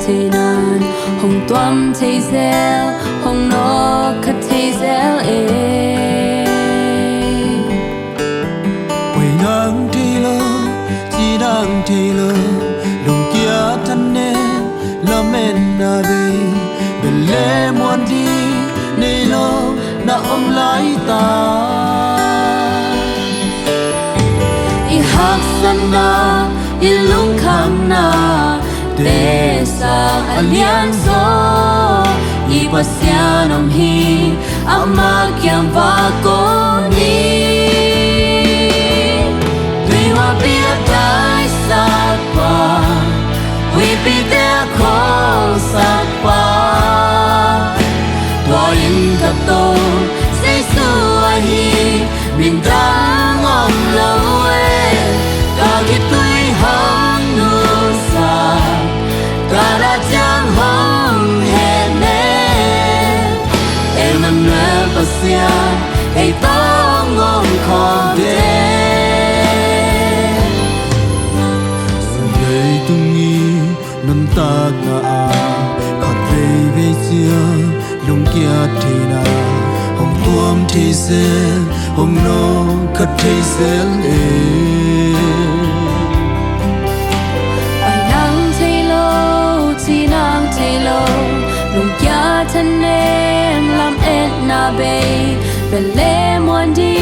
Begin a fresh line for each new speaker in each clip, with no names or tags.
thế nan hồng tuam thế zel hồng nó khát thế zel
quay ngang thế lơ chỉ đang thế lơ lòng kia thân nè la men na về bên lẽ muốn đi nơi lo na ôm lại ta
i hak sana i lung kham na te sa alian so i pasya nam hi ama kyam va ko ni tui wa bia dai sa pa we be there call sa pa tua in ka to say so hi bin dang om lo ta ki tui hang nu sa ta ra chang hong he ne Emmanuel pasya ei ta ngom khom de
sunday tungi nan ta na a khat ve ve sia long kia the na hong tuam the se hong no khat the se
thân em làm em na bê về lẽ muốn đi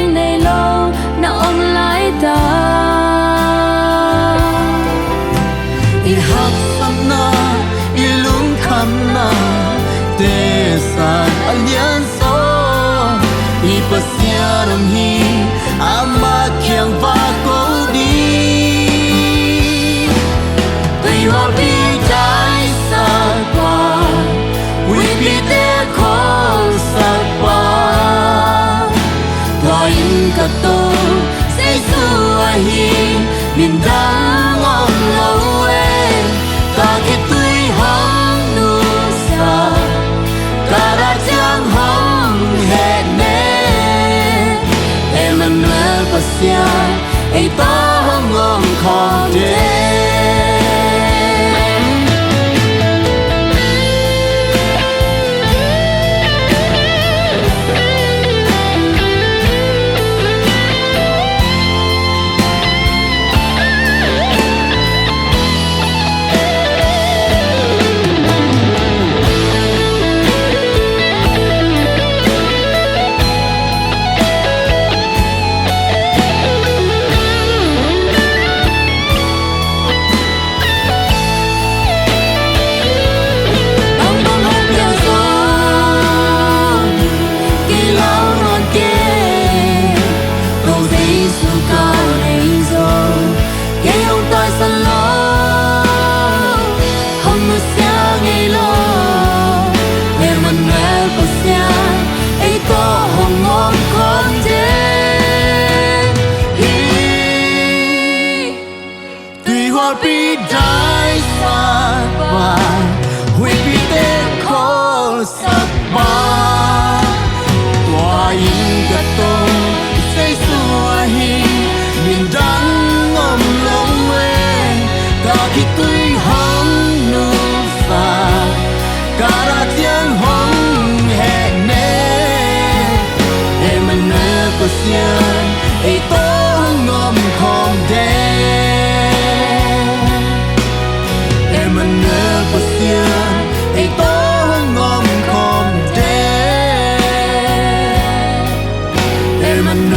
này lâu na ôm lại ta
i hak sam na i lung kham na te san alian so i pasya ram hi ama kyang va ko đi
tùy hoa bi trái sa qua we be there call sa qua tua in ka to say su hi min dang om lo ta ki tui hong nu sa ta ra chang hong he ne Emmanuel pasya ei ta hong ngom khom de
be die sa pa we be there call sa pa tua in ka to say so hi min dang om long we ta ki tui hang nu sa ka ra tiang hong he ne Emmanuel pasya ei to ngom khom de Emmanuel pasya ei to ngom khom de Emmanuel